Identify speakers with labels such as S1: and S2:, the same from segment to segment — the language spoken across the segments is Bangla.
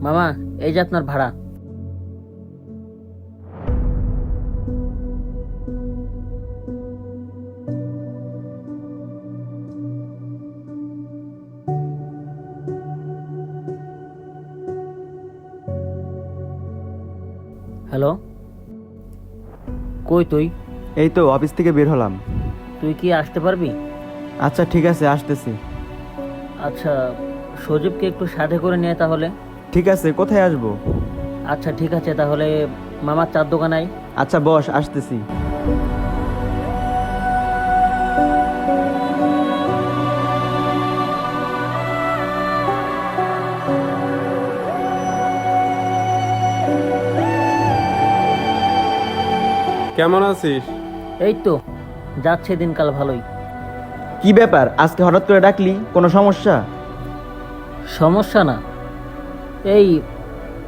S1: মামা, এই যে আপনার ভাড়া। হ্যালো, কই তুই?
S2: এই তো অফিস থেকে বের হলাম।
S1: তুই কি আসতে পারবি?
S2: আচ্ছা ঠিক আছে, আসতেছি।
S1: আচ্ছা, সজীবকে একটু সাথে করে নিয়ে তাহলে।
S2: ঠিক আছে, কোথায় আসবো?
S1: আচ্ছা ঠিক আছে, তাহলে মামার চার দোকানাই।
S2: আচ্ছা বস, আসতেছি।
S3: কেমন আছিস?
S1: এই তো যাচ্ছে দিনকাল ভালোই।
S2: কি ব্যাপার, আজকে হঠাৎ করে ডাকলি? কোনো সমস্যা?
S1: সমস্যা না, এই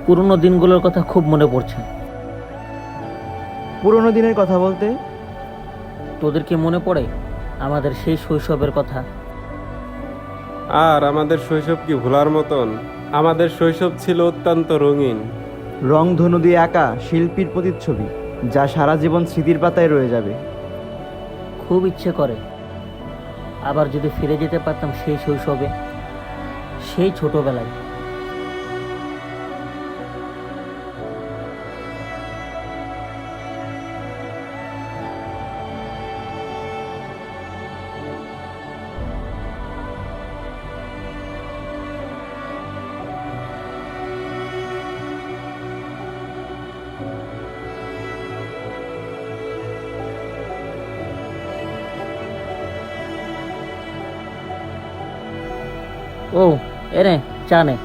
S1: পুরনো দিনগুলোর কথা খুব মনে পড়ছে।
S2: পুরোনো দিনের কথা বলতে?
S1: তোদের কি মনে পড়ে আমাদের সেই শৈশবের কথা?
S3: আর আমাদের শৈশব কি ভোলার মতন? আমাদের শৈশব ছিল অত্যন্ত রঙিন।
S2: রংধনু দিয়ে আঁকা শিল্পীর প্রতিচ্ছবি, যা সারা জীবন স্মৃতির পাতায় রয়ে যাবে।
S1: খুব ইচ্ছে করে আবার যদি ফিরে যেতে পারতাম সেই শৈশবে, সেই ছোটবেলায়। ও, এনে চা নে।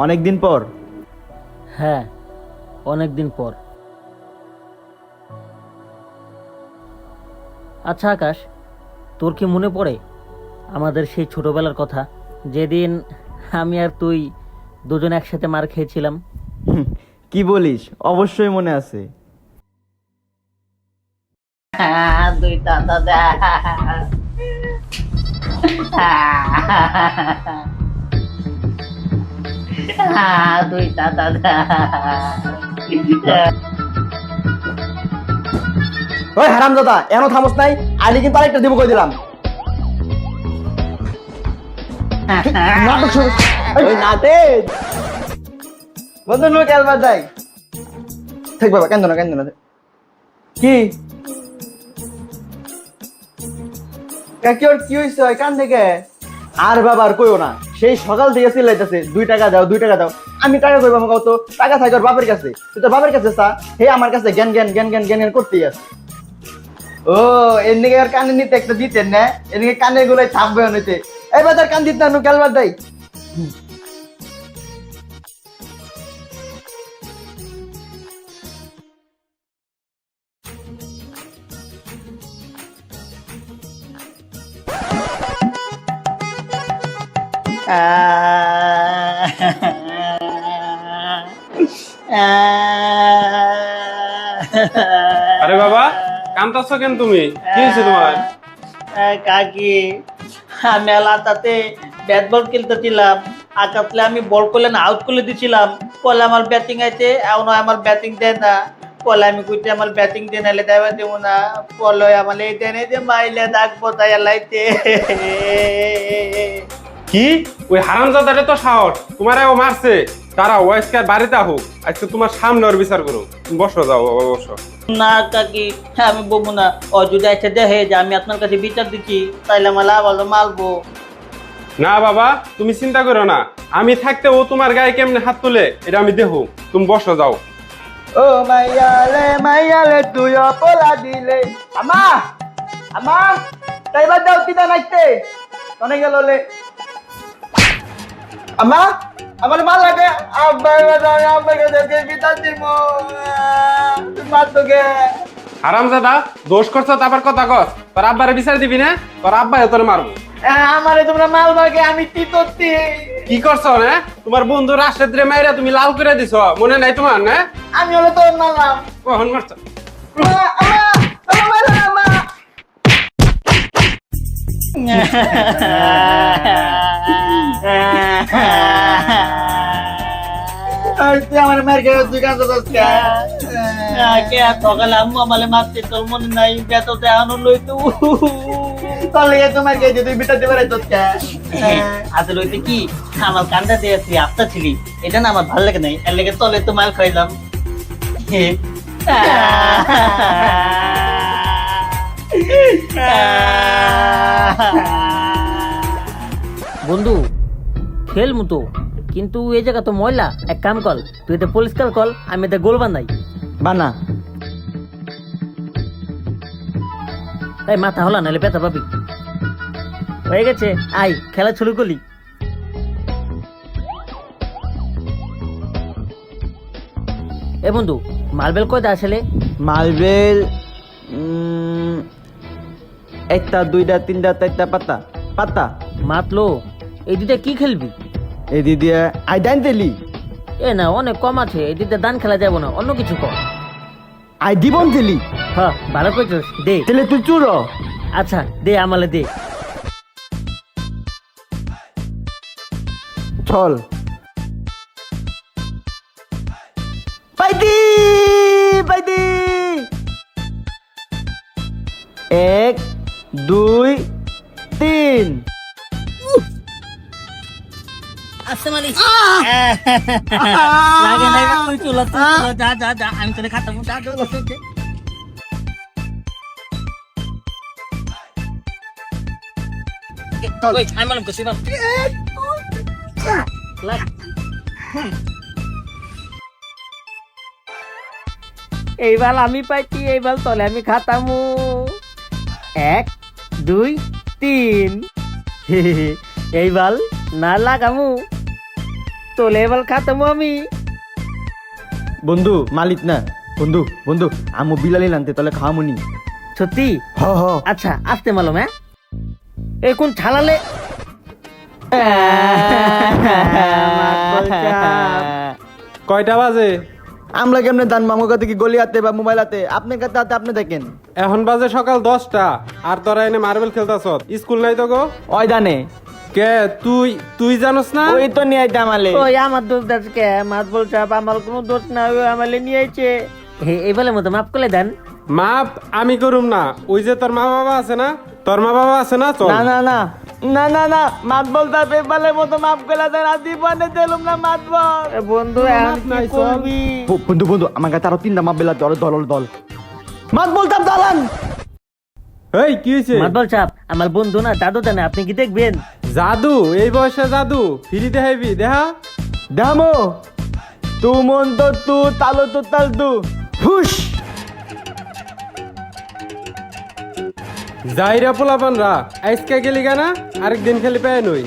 S2: অনেকদিন পর।
S1: হ্যাঁ, অনেক দিন পর। আচ্ছা আকাশ, তোর কি মনে পড়ে আমাদের সেই ছোটবেলার কথা, যেদিন আমি আর তুই দুজন একসাথে মার খেয়েছিলাম?
S2: কি বলিস, অবশ্যই মনে আছে।
S4: দুই দাদা দা দুই দাদা দা
S2: ওই হারামজাদা, এখনো থামস নাই? আইলে কিন্তু আরেকটা দিব কই দিলাম। নাটক শুরু। ওই নাটে বন্ধু নো খেলবার যাই। ঠিক বাবা, কেন না কি কাকি ওর কি হইছে? কান থেকে আর বাবা আর কইও না, সেই সকাল থেকে চিল্লাইতেছে 2 টাকা দাও 2 টাকা দাও। আমি টাকা কইব আমাকে, তো টাকা থাকে ওর বাপের কাছে। তুই তোর বাপের কাছে চা, হে আমার কাছে জ্ঞান জ্ঞান জ্ঞান জ্ঞান জ্ঞান জ্ঞান করতেই আছে। ও এদিকে আর কানে নিতে একটা দিতেন না, এদিকে কানে গুলাই থাকবে নিতে। এই বাজার কান দিতে না খেলবার দেয়।
S3: আরে বাবা, কান্তাছো কেন তুমি? কি হয়েছে তোমার?
S4: কাকি, আমি এলাকাতে ব্যাট বল খেলতেছিলাম। আকাশলে আমি বল করলে না আউট করে দিছিলাম। বলে আমার ব্যাটিং আছে, এখন আমার ব্যাটিং দেয় না। বলে আমি কইতে আমার ব্যাটিং দেয় নাহলে দেবে দেবো না। বলে আমার এই দেয় যে মাইলে ডাকবো তাই এলাইতে।
S3: কি ওই হারামজাদাটা তো সাহস, তোমারে ও মারছে। তারা ও আজকে আর বাড়িতে হোক, আজকে তোমার সামনে ওর বিচার করো। তুমি বসো, যাও বাবা বসো।
S4: না কাকি, আমি বলবো না। ও যদি এসে দেখে যে আমি আপনার কাছে বিচার দিচ্ছি, তাইলে আমার লাভ হলো, মারবো।
S3: না বাবা, তুমি চিন্তা করো না। আমি থাকতে ও তোমার গায়ে কেমনে হাত তুলে এটা আমি দেখো। তুমি বসো, যাও।
S2: ও মাইয়ালে তুই অপলা দিলে। আমা আমা তাইবার দাও তিতা নাইতে তনে গেললে। আমা আমার মাল লাগে। আব্বা বাজার আব্বাকে দেখে বিতা দিমু। তুই মার তোকে।
S3: হারামজাদা, দোষ করছো তারপর কথা কস। তোর আব্বারে বিচার দিবি না? তোর আব্বাই তোরে মারবো।
S4: আমারে তোমরা মাল ভাগে, আমি কি করছি?
S3: কি করছো না? তোমার বন্ধু রাশেদরে মাইরা তুমি লাল করে দিছো, মনে নাই তোমার? না
S4: আমি হলো তোর মারলাম।
S3: কখন মারছো?
S2: তুই আমার মার খেয়ে তুই কাঁদতে চাস কে?
S4: কে সকালে আম্মু আমালে মারতে তোর মনে নাই বেতো দেখানো লইতো
S2: তোর লেগে তোমার খেয়ে তুই বিটাতে পারে তোর কে?
S4: আসলে হইতে কি আমার কান্দা দিয়ে তুই আপতা ছিলি এটা না আমার ভালো লাগে নাই এর লেগে তলে তো মাল খাইলাম
S1: বন্ধু খেলমু তো, কিন্তু এই জায়গা তো ময়লা। এক কাম কর, তুই এতে পরিষ্কার কর, আমি এতে গোল বানাই।
S2: বানা
S1: এই মাথা হলা নাহলে ব্যথা পাবি। হয়ে গেছে, আই খেলা শুরু করলি। এ বন্ধু, মার্বেল কয়টা আসলে?
S2: মার্বেল একটা দুইটা তিনটা চারটা পাতা পাতা
S1: মাতলো, এই দুটা কি খেলবি?
S2: এই দিয়ে আই ডাইন তেলি
S1: এ না, অনেক কম আছে, এই দুটা দান খেলা যাবো না, অন্য কিছু কর।
S2: আই দিবন তেলি
S1: হ্যাঁ ভালো করছিস, দে।
S2: তেলে তুই চুর
S1: আচ্ছা দে, আমালে দে।
S2: চল পাইতি পাইতি 1 2 3
S1: আসতে মালিক লাগে না, তুই চলো, যা যা যা, আমি তোরে খাতাম, যা যা। ওই আমি মালুম করছি বাপ। এইবার আমি পাইছি, এইবার তলে আমি খাতামু। 1 2 3 এইবার না লাগামু, তোলে এবার খাতামু আমি।
S2: বন্ধু মালিক না বন্ধু বন্ধু আমু বিলালি নানতে তাহলে খাওয়ামুনি
S1: সত্যি?
S2: হ হ
S1: আচ্ছা আসতে মালুম। হ্যাঁ এই কোন ছালালে
S3: কয়টা বাজে?
S2: আমরা কেমনে দান মামুর কাছে কি গলি হাতে বা মোবাইল হাতে আপনার কাছে হাতে আপনি দেখেন
S3: এখন বাজে সকাল 10টা, আর তোরা এনে মার্বেল খেলতাছ? স্কুল নাই তো গো?
S2: ওই দানে
S3: কে তুই তুই জানোস না?
S2: ওই তো নিয়ে আইতে আমালে
S1: ওই আমার দোষ আজকে মাত বলছে, আমার কোনো দোষ না, ওই আমালে নিয়ে আইছে। এই বলে মতো মাফ করে দেন।
S3: মাপ আমি করুম না, ওই যে তোর মা বাবা আছে না, তোর মা বাবা আছে না, চল।
S2: না না না না না না মাত বলতে পেপালে মতো মাফ করে দেন আর জীবনে দিলুম না মাত বল
S1: বন্ধু এখন কি
S3: নাই, চল।
S1: করবি?
S2: বন্ধু বন্ধু আমার কাছে আরো 3টা মাপ বেলা দল দল দল মাত বলতাম দালান
S3: এই কি হয়েছে?
S1: মাতবল চাপ, আমার বন্ধু না দাদু জানে, আপনি কি দেখবেন?
S3: জাদু? এই বয়সে জাদু? ফিরি দেখাইবি? দেখা
S2: দামো তু মন তো তু তালো তো তাল তু হুশ
S3: যাইরা পোলাপানরা আজকে গেলি গানা, আরেকদিন খেলি পায় নই।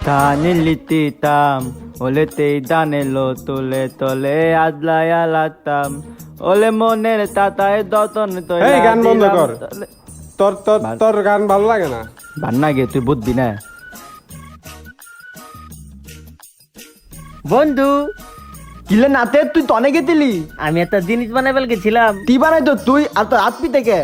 S2: দানে লিতিতাম ওলেতেই দানে লো তুলে তলে আদলায় আলাতাম ওলে মনের তাতায় দতন তো
S3: এই গান বন্ধ কর। তোর তোর তোর গান ভালো লাগে না।
S2: বান্না গে তুই বুঝবি না
S1: বন্ধু
S2: কিলে নাতে তুই তনে গেছিলি
S1: আমি একটা জিনিস বানাইবার গেছিলাম।
S2: তুই বানাই তো তুই আর তোর আত্মি থেকে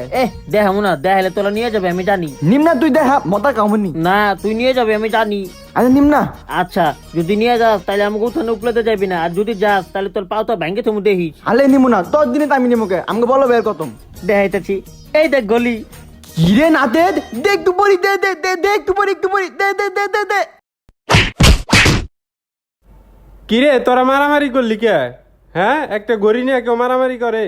S1: দেখাবো না, দেখালে তোলা নিয়ে যাবে আমি জানি।
S2: নিমনা তুই দেখা মতা কামনি
S1: না তুই নিয়ে যাবে আমি জানি।
S2: আরে নিমনা
S1: আচ্ছা যদি নিয়ে যাস তাহলে আমাকে উঠানে উপলেতে যাবি না, আর যদি যাস তাহলে তোর পাও তো ভেঙে তুমি দেখিস।
S2: আলে নিমু না তোর দিনে আমি নিমুকে আমাকে বলো বের কতম
S1: দেখাইতেছি, এই দেখ গলি।
S2: কিরে নাতে দেখ তু পরি দে দে দে দেখ তু পরি দে দে দে দে দে
S3: কিরে তোরা মারামারি করলি কে? হ্যাঁ, একটা গড়ি নিয়ে কেউ মারামারি করে?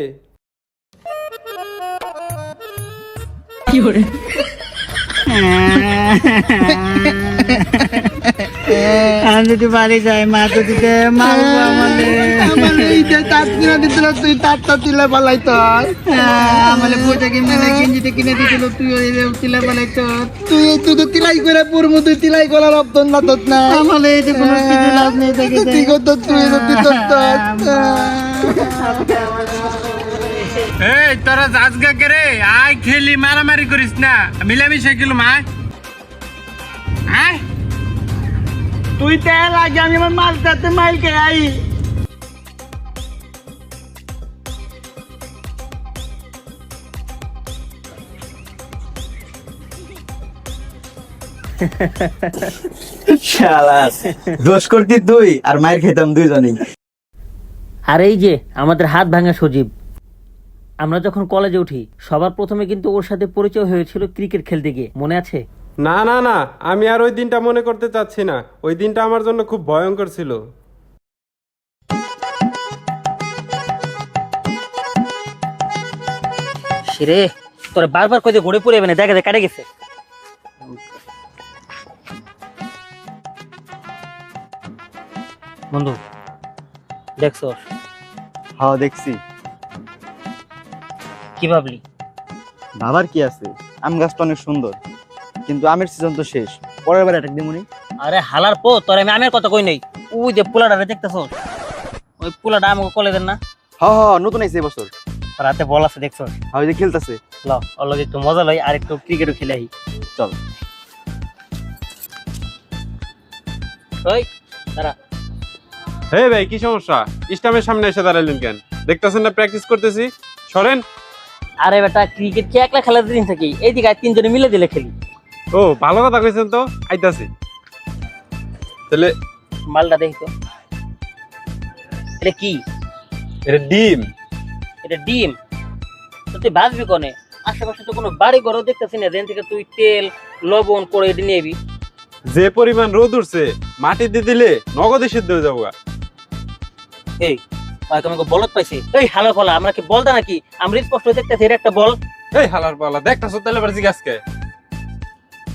S4: আমি যদি বাড়ি যাই মা তো দিতে মারবো
S2: তুই তারটা তিলে পালাই তো
S4: আমাদের বইটাকে মেলা গেঞ্জিটা কিনে দিছিল তুই তিলে পালাই তো
S2: তুই তুই তো তিলাই করে পড়বো তুই তিলাই করার অপশন না তোর না
S4: আমাদের এই যে কোনো কিছু লাভ নেই দেখে
S2: তুই কত তুই
S3: এই তোরা জাজগা করে আয় খেলি, মারামারি করিস না, মিলামিশা খেলুম। আয় আয়
S4: তুই তেল আগে আমি আমার মাছ যাতে মাইল কে আই
S2: শালাস দোষ করতি তুই আর মায়ের খেতাম দুইজনেই।
S1: আর এই যে আমাদের হাত ভাঙা সজীব, আমরা যখন কলেজে উঠি সবার প্রথমে কিন্তু ওর সাথে পরিচয় হয়েছিল ক্রিকেট খেলতে গিয়ে, মনে আছে?
S3: না না না, আমি আর ওই দিনটা মনে করতে চাচ্ছি না। ওই দিনটা আমার জন্য খুব ভয়ঙ্কর ছিল।
S1: রে তোরা বারবার কই যে ঘুরে পড়ে যাবে না, দেখা কাটে গেছে। বন্ধু দেখছো
S2: হ্যাঁ দেখছি।
S1: কি ভাবলি?
S2: ভাবার কি আছে, আম গাছটা অনেক সুন্দর, কিন্তু আমের সিজন তো শেষ, পরের বার অ্যাটাক দিমুনি।
S1: আরে হালার পো, তোর আমি আমের কথা কই নাই। ওই যে পোলাটা দেখতেছো, ওই পোলাটা আমাকে কলেজের না?
S2: হ্যাঁ নতুন আইছে এবছর।
S1: রাতে বল আছে দেখছো?
S2: ওই যে খেলতেছে।
S1: ল ওর লগে একটু মজা লই আর একটু ক্রিকেটও খেলে আই।
S2: চল।
S1: ওই দাঁড়া।
S3: হে ভাই, কি সমস্যা? স্টামের সামনে এসে দাঁড়ালেন কেন? দেখতেছেন না প্র্যাকটিস করতেছি, সরেন।
S1: আরে বেটা, ক্রিকেট কি একলা খেলার দিন থাকি? এইদিকে আর তিনজনে মিলে দিলে খেলি।
S3: ও ভালো কথা কইছেন তো, আইতাছি। তাহলে
S1: মালটা দেখি তো, এটা কি?
S3: এটা ডিম।
S1: এটা ডিম? তো তুই ভাববি কোনে? আশেপাশে তো কোনো বাড়ি ঘরও দেখতেছি না, যেন থেকে তুই তেল লবণ করে এটা নিয়ে আবি।
S3: যে পরিমাণ রোদ উঠছে, মাটি দিয়ে দিলে নগদে সিদ্ধ হয়ে যাবো গা।
S1: এই আমাকে বলত পাইছি। এই হালা ফলা, আমরা কি বলতা নাকি? আমরা স্পষ্ট দেখতেছি এটা একটা বল।
S3: এই হালার পালা, দেখতাছো তাহলে এবার জিজ্ঞাসকে।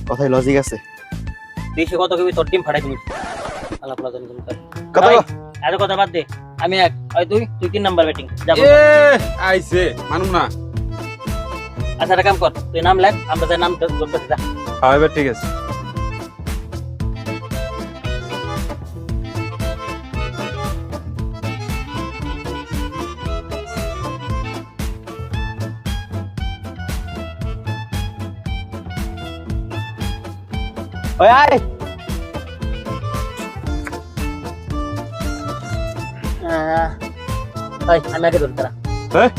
S2: কথাই লজিক আছে।
S1: বেশি কত কবি তোর ডিম ফাটাই দিবি। হালা ফলা জানি তুমি।
S2: কত?
S1: এত কথা বাদ দে। আমি এক, ওই তুই 3 নাম্বার ব্যাটিং যাব।
S3: এ আইছে, মানুম না।
S1: আচ্ছা একটা কাম কর, তুই নাম লেখ, আমরা যাই নাম ধরতে যা।
S3: হ্যাঁ এবার ঠিক আছে।
S2: ওই আয়।
S1: ওই আমি আগে ধরতে তারা।
S3: এই,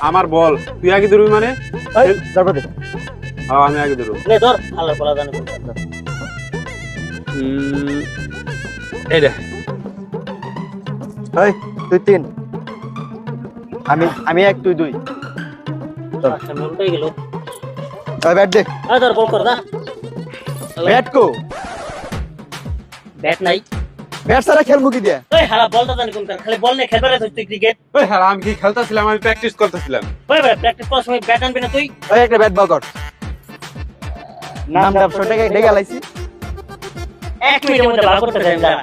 S3: আমার বল, তুই আগে ধরবি মানে?
S2: ওই তারপর দে।
S3: হ্যাঁ আমি আগে ধরবো।
S1: নে ধর, হালা ফলা জানি।
S3: এই রে।
S2: ওই তুই 3, আমি 1 তুই 2।
S1: আচ্ছা উল্টাই গেল।
S2: ওই ব্যাট দে।
S1: আয় ধর, বল কর যা।
S2: ব্যাট কো?
S1: ব্যাট নাই।
S2: ব্যাট ছাড়া খেলবো কি দিয়ে?
S1: ওই হালা বলটা জানি কোন কার, খালি বল নিয়ে খেলবে না তুই ক্রিকেট।
S3: ওই হ্যাঁ, আমি কি খেলতেছিলাম? আমি প্র্যাকটিস করতেছিলাম।
S1: ওই ভাই প্র্যাকটিস করার সময় ব্যাট আনবি না তুই?
S2: ওই একটা ব্যাট বল কর। নামটা ছোট ডেকে লাইছি।
S1: 1 মিনিটের মধ্যে বার করতে যাই দাঁড়া।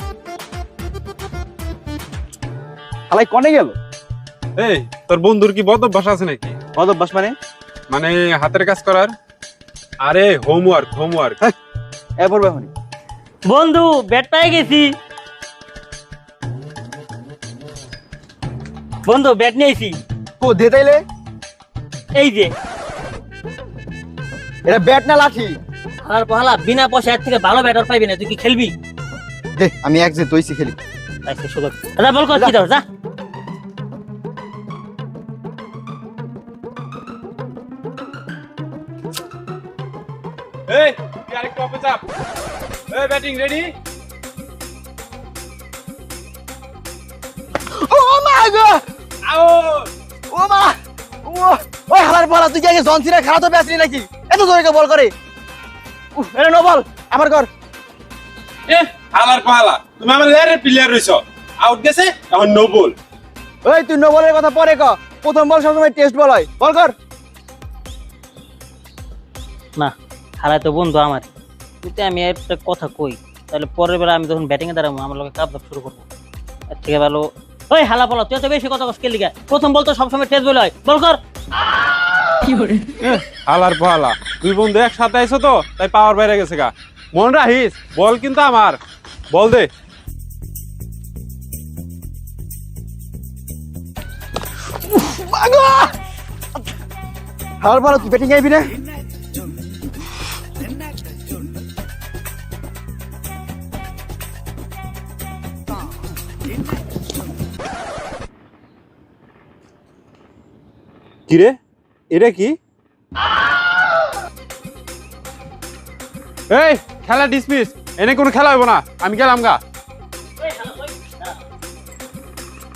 S2: হালাই কোনে গেল?
S3: এই তোর বন্ধুর কি বদ অভ্যাস আছে নাকি?
S2: অদভ্যাস মানে?
S3: মানে হাতের কাজ করার? আরে হোমওয়ার্ক হোমওয়ার্ক।
S2: এ পড়বে হনি।
S1: বন্ধু ব্যাট পেয়ে গেছি। বন্ধু ব্যাট নিয়েছি।
S2: কো দে তাইলে?
S1: এই যে
S2: এটা ব্যাট না লাঠি?
S1: আর বহালা বিনা পয়সা এর থেকে ভালো ব্যাটার পাইবি না, তুই কি খেলবি?
S2: দে আমি এক যে তুইছি খেলি।
S1: আচ্ছা সুযোগ। দাদা বল কর, কি ধর যা।
S3: এই তুই আরেকটু অপে চাপ। এই ব্যাটিং রেডি?
S2: ও মা গো!
S3: আউট!
S2: ও মা! ওই হালার বল, তুই কি আগে জন সিনা খেলা তো বেসলি নাকি? এত জোরে কে বল করে? এটা নো বল, আমার কর।
S3: এ হালার পালা, তুমি আমার লেয়ারের প্লেয়ার রইছো। আউট গেছে, এখন নো বল।
S2: ওই তুই নো বলের কথা পরে ক, প্রথম বল সবসময় টেস্ট বল হয়। বল কর।
S1: না হারাই তো বন্ধু আমার, কিন্তু আমি একটা কথা কই, তাহলে পরের বেলা আমি যখন ব্যাটিং এ দাঁড়াবো আমার লোকে কাপ শুরু করবো। এর থেকে ভালো ওই হালা বলা, তুই তো বেশি কথা স্কেল লিগা। প্রথম বল তো সবসময় টেস্ট বল হয়, বল কর।
S3: হালার পালা, দুই বন্ধু একসাথে আইছো তো তাই পাওয়ার বাইরে গেছে গা। মন রাখিস, বল কিন্তু আমার। বল দে।
S2: হালার বল, তুই ব্যাটিং আইবি না?
S3: কিরে, এটা কি? এই খেলা ডিসমিস, এনে কোনো খেলা হইব না, আমি গেলাম গা।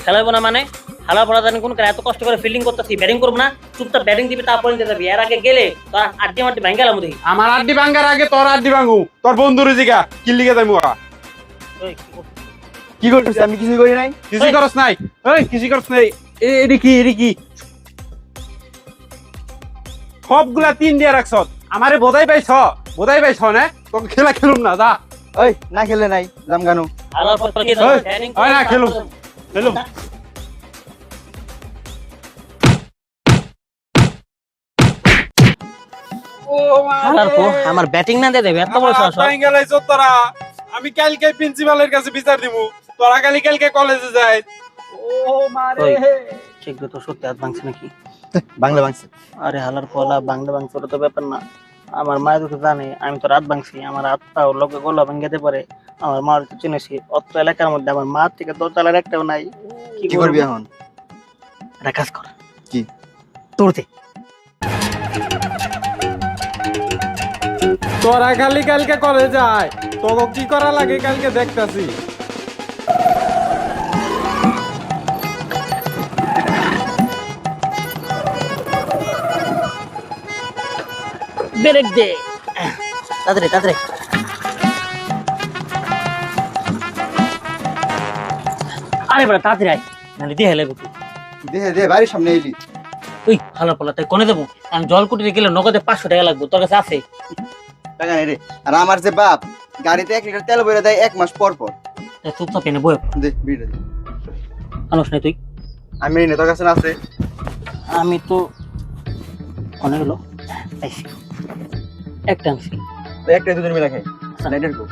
S1: খেলাবো না মানে হালা পড়া জানি কোন এত কষ্ট করে ফিল্ডিং করতেছি, ব্যাটিং করবো না, চুপচাপ ব্যাটিং দিবি, তারপরে নিতে যাবি। এর আগে গেলে তোর আড্ডি মাড্ডি ভাঙ্গে গেলাম দেখি।
S3: আমার আড্ডি ভাঙ্গার আগে তোর আড্ডি ভাঙু, তোর বন্ধুর জিগা কিল্লিগে যাইমু।
S2: কি করতেছি? আমি কিছুই করি নাই।
S3: কিছু করস নাই, ওই কিছু করস নাই। এডি কি সবগুলা 3 দিয়ে রাখছ, আমারে বোধাই পাইছ না, তোকে খেলা খেলুম না, যা।
S2: ওই না খেলে নাই দাম গানু।
S1: হালার পর কি
S3: ওই, ওই না খেলুম।
S1: হালার পর আমার ব্যাটিং না দিয়ে দেবে, এত বড় সাহস।
S3: তোরা, আমি কালকে প্রিন্সিপালের কাছে বিচার দিমু, তোরা কালকে কলেজে যাই।
S1: ওই ঠিক তো সত্যি হাত ভাঙছে নাকি?
S2: বাংলা বাংছে।
S1: আরে হালার পলা বাংলা ভাঙছে ওটা তো ব্যাপার না। আমার মায়ের তো জানে আমি তো রাত ভাঙছি, আমার হাত পাও লোকে গলা ভাঙাতে পারে। আমার মার তো চিনেছি, অত্র এলাকার মধ্যে আমার মা থেকে দোতলার একটাও নাই।
S2: কি করবি এখন?
S1: একটা কাজ কর,
S2: কি?
S1: তোরতে
S3: তোরা কালকে কলেজে যায়, তোকে কি করা লাগে কালকে দেখতাছি।
S1: ব্রেক দে, তাড়াতাড়ি তাড়াতাড়ি। আরে বড় তাড়াতাড়ি আয়, নাহলে দিয়ে হেলে বুঝি।
S2: দে বাড়ির সামনে এলি।
S1: ওই হালার পলা তাই কোনে দেবো? আমি জল কুটিতে গেলে নগদে 500 টাকা লাগবে, তোর কাছে আছে?
S2: টাকা নেই রে। আর আমার যে বাপ গাড়িতে 1 লিটার তেল ভরে দেয় 1 মাস পর পর।
S1: তাই চুপচাপ এনে বয়ে
S2: দে বিড়ি দে।
S1: আনুস নাই তুই?
S2: আমি নে, তোর কাছে না আছে?
S1: আমি তো অনেক হলো একটা আনছি।
S2: তো একটা দুজন মিলে খাই। লাইটার কো?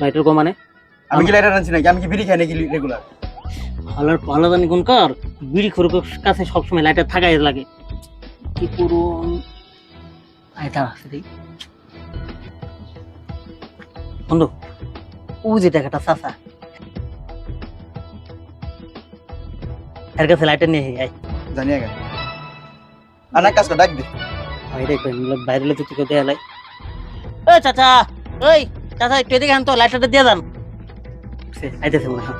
S1: লাইটার গো মানে?
S2: আমি কি লাইটার আনছি নাকি? আমি কি বিড়ি খাই নাকি রেগুলার?
S1: হালার পালা জানি কোন কার বিড়ি খরুকের কাছে সবসময় লাইটার থাকাই লাগে। কি করুন লাইটার আছে দেই বন্ধু, ও যে টাকাটা চাচা এর কাছে লাইটার নিয়ে আয়।
S2: জানি আগে। আর কাজ কর, ডাক দে।
S1: বাইরে কই বাইরে লে তুই দেয়া লাই। ওই চাচা, ওই চাচা একটু এদিকে আন তো, লাইটারটা দিয়ে দেন। সে আইতেছে মনে হয়।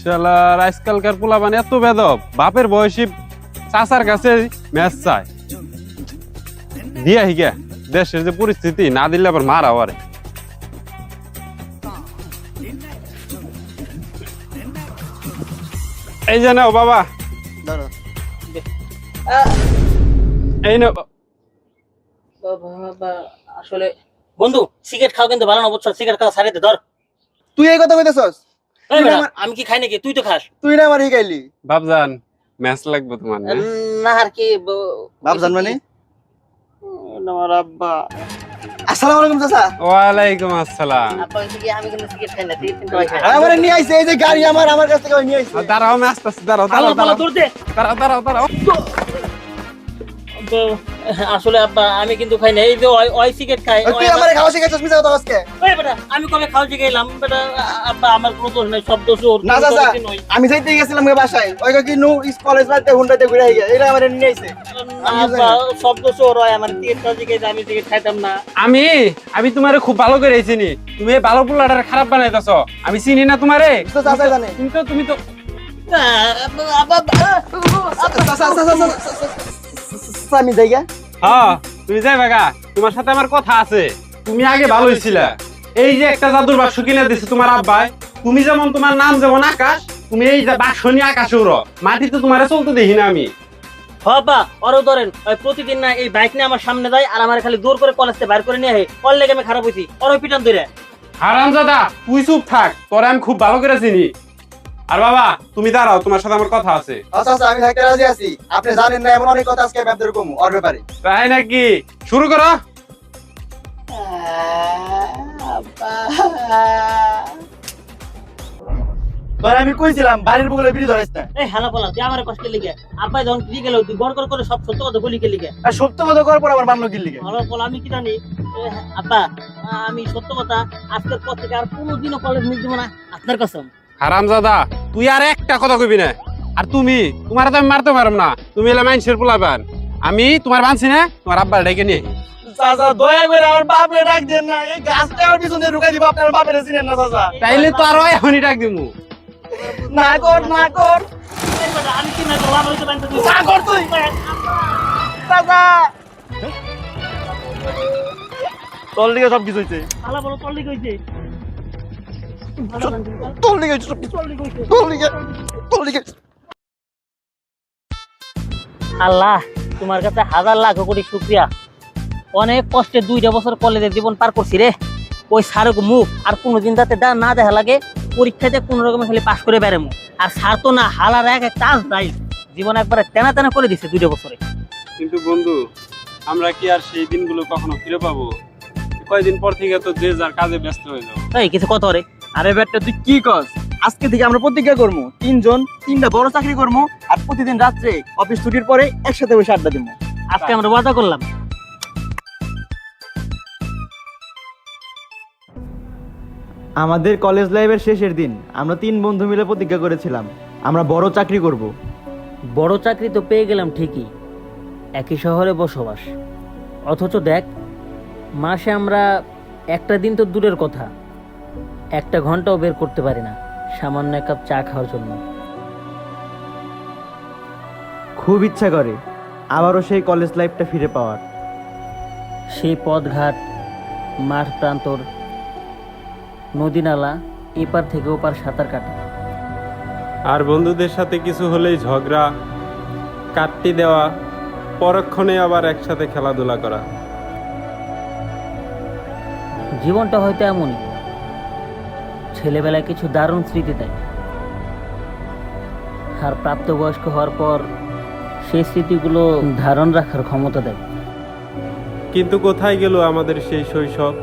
S3: শালার আজকালকার পোলাপান এত বেদব, বাপের বয়সী চাচার কাছে ম্যাচ চায়। দিয়া হিগা দেশের যে পরিস্থিতি, না দিলে আবার মারা আরে। এই যে নাও বাবা,
S2: দাঁড়া।
S3: এই নাও।
S1: বাবা আসলে বন্ধু সিগারেট খাও কিন্তু ভালো না, বুঝছো? সিগারেট খাওয়া ছাড়ে দে, ধর।
S2: তুই এই কথা কইতেছস?
S1: এই বেটা, আমি কি খাই নাকি? তুই তো খাস।
S2: তুই না আমার হিগাইলি।
S3: বাপজান ম্যাচ লাগবে তোমার না?
S1: না আর কি
S2: বাপজান মানে?
S1: আমার আব্বা।
S2: আসসালামু আলাইকুম চাচা।
S3: ওয়ালাইকুম আসসালাম।
S1: আব্বা কি আমি কিন্তু সিগারেট খাই না, তুই কিন্তু খাই।
S2: আমারে নিয়ে আইছে, এই যে গাড়ি আমার কাছ থেকে নিয়ে আইছে।
S3: দাঁড়াও, আমি আসতেছি, দাঁড়াও
S1: ভালো
S3: দাঁড়াও
S1: ভালো তোর দে।
S3: দাঁড়াও।
S1: আসলে আব্বা আমি কিন্তু খাই না, এই যে ওই সিগারেট খাই।
S2: তুই আমারে খাওয়া শিখাইছস মিছা কথা আজকে?
S1: ওই বেটা আমি কবে খাওয়া শিখাইলাম বেটা? আব্বা আমার কোনো দোষ নাই, সব দোষ ওর।
S2: না চাচা, আমি যাইতে গেছিলাম বাসায়, ওই কি নো কলেজ রাতে হুন্ডাতে ঘুরে আইগে, এটা আমারে নিয়ে আইছে।
S1: আব্বা সব দোষ ওর, হয় আমার সিগারেট খাওয়া শিখাইছে, আমি সিগারেট খাইতাম না।
S3: আমি তোমারে খুব ভালো করে চিনি, তুমি এই ভালো পোলাটার খারাপ বানাইতেছো। আমি চিনি না তোমারে?
S2: তো চাচা জানে।
S3: তুমি তো
S2: আমি যাইগা।
S3: হ্যাঁ তুমি যাই বাগা, তোমার সাথে আমার কথা আছে। তুমি আগে ভালোই ছিলা, এই যে একটা জাদুর বাক্স কিনে দিছে তোমার আব্বাই, তুমি যেমন তোমার নাম যেমন আকাশ, তুমি এই যে বাক্স নিয়ে আকাশে উড়ো, মাটিতে তোমারে চলতে দেখি না আমি।
S1: বাবা ওরও ধরেন ওই প্রতিদিন না এই বাইক নিয়ে আমার সামনে যায়, আর আমার খালি দূর করে কলেজ থেকে বাইর করে নিয়ে আহে, ওর লেগে আমি খারাপ হইছি, ওর পিটান ধরে।
S3: হারামজাদা তুই চুপ থাক, তোরে আমি খুব ভালো করে চিনি। আর বাবা তুমি দাঁড়াও, তোমার সাথে আমার কথা আছে।
S2: আচ্ছা আমি থাকতে রাজি আছি। আপনি জানেন না এমন অনেক কথা আজকে ব্যাপারে কম ওর ব্যাপারে।
S3: তাই নাকি? শুরু করো।
S2: তোর আমি কইছিলাম বাড়ির বগলে বিড়ি ধরাইছ না।
S1: এই হালা পালা তুই আমার কষ্ট লিগে, আব্বা যখন দিয়ে গেল তুই গড় করে সব সত্য কথা বলি গেলি গে।
S2: আর সত্য কথা করার পর আবার মানলো কি লিগে?
S1: হালা পালা আমি কি জানি? আব্বা আমি সত্য কথা আজকের পর থেকে আর কোনোদিনও কলেজ মিস দিব না, আপনার কসম।
S3: হারামজাদা তুই আর একটা কথা কইবি না। আর তোমার তো আমি মারতে পারব না, তুমি এলা মানুষের পোলাপান। আমি তোমার বানছি না, তোমার আব্বার ডেকে নিয়ে আই।
S2: চাচা দয়া করে আমার বাপরে ডাক দেন না, এই গাছটা আমার পিছনে ঢুকাই দিব, আপনার বাপরে চিনেন না চাচা।
S3: তাইলে তো আরো এখনই ডাক দিমু।
S2: না কর না কর
S1: আমি কি না গোলাম হইতে পারছি
S2: না কর তুই চাচা। তোর লিগে সব কিছু হইছে,
S1: হালা বলো চললি কইছে
S2: তোর লিগে সব কিছু, তোর লিগে তোর লিগে।
S1: আল্লাহ তোমার কাছে হাজার লাখ কোটি শুকরিয়া। অনেক কষ্টে 2টা বছর কলেজের জীবন পার করছি রে। ওই স্যারের মুখ আর কোনোদিন যাতে না দেখা লাগে, পরীক্ষাতে কোনো রকমে খালি পাশ করে বেড়ামু। আর স্যার তো না হালার এক চান্স নাই, জীবন একবারে তেনা তেনা করে দিছে 2টা বছরে।
S3: কিন্তু বন্ধু, আমরা কি আর সেই দিনগুলো কখনো ফিরে পাবো? কয়েকদিন পর থেকে তো যে যার কাজে ব্যস্ত হয়ে যাবো।
S1: এই কিছু কথা রে।
S2: আরে বেটা তুই কি কস? আজকে থেকে আমরা প্রতিজ্ঞা করবো, 3 জন 3টা বড় চাকরি করবো, আর প্রতিদিন রাত্রে অফিস ছুটির পরে একসাথে বসে আড্ডা দিব।
S1: আজকে আমরা ওয়াদা করলাম।
S2: আমাদের কলেজ লাইফের শেষের দিন আমরা 3 বন্ধু মিলে প্রতিজ্ঞা করেছিলাম আমরা বড় চাকরি করব।
S1: বড় চাকরি তো পেয়ে গেলাম ঠিকই, একই শহরে বসবাস, অথচ দেখ মাসে আমরা একটা দিন তো দূরের কথা, 1 ঘন্টাও বের করতে পারি না সামান্য 1 কাপ চা খাওয়ার জন্য।
S2: খুব ইচ্ছা করে আবারও সেই কলেজ লাইফটা ফিরে পাওয়ার।
S1: সেই পথঘাট, মাঠ প্রান্তর, নদী নালা, এপার থেকে ওপার সাঁতার কাটা।
S3: আর বন্ধুদের সাথে কিছু হলেই ঝগড়া, কাটতি দেওয়া, পরক্ষণে আবার একসাথে খেলাধুলা করা।
S1: জীবনটা হয়তো এমনই, ছেলেবেলায় কিছু দারুণ স্মৃতি দেয়, আর প্রাপ্তবয়স্ক হওয়ার পর সেই স্মৃতিগুলো ধারণ রাখার ক্ষমতা দেয়।
S3: কিন্তু কোথায় গেল আমাদের সেই শৈশব?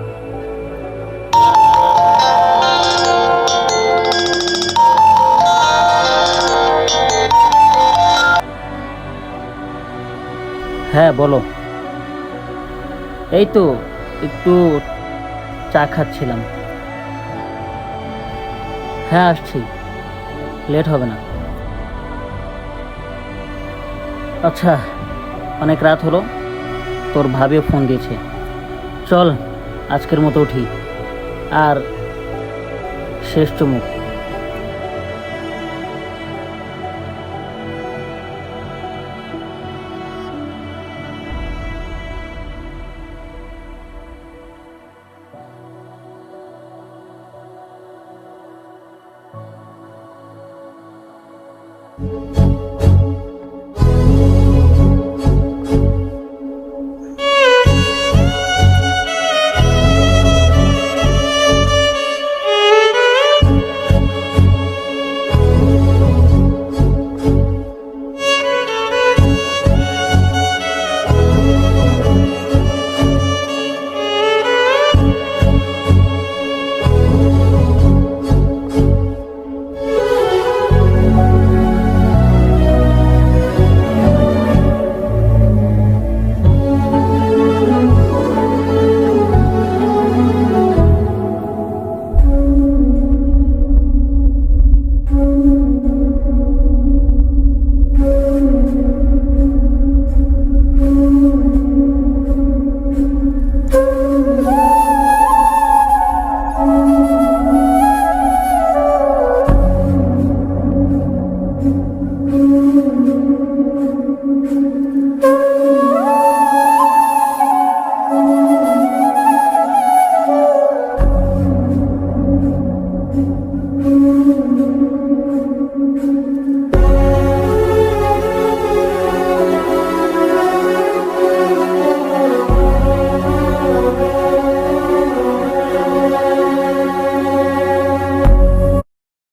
S1: হ্যাঁ বলো। এই তো একটু চা খাচ্ছিলাম। হ্যাঁ আসছি, লেট হবে না। আচ্ছা, অনেক রাত হলো, তোর ভাবিও ফোন দিয়েছে, চল আজকের মতো উঠি। আর শেষ চুমুক।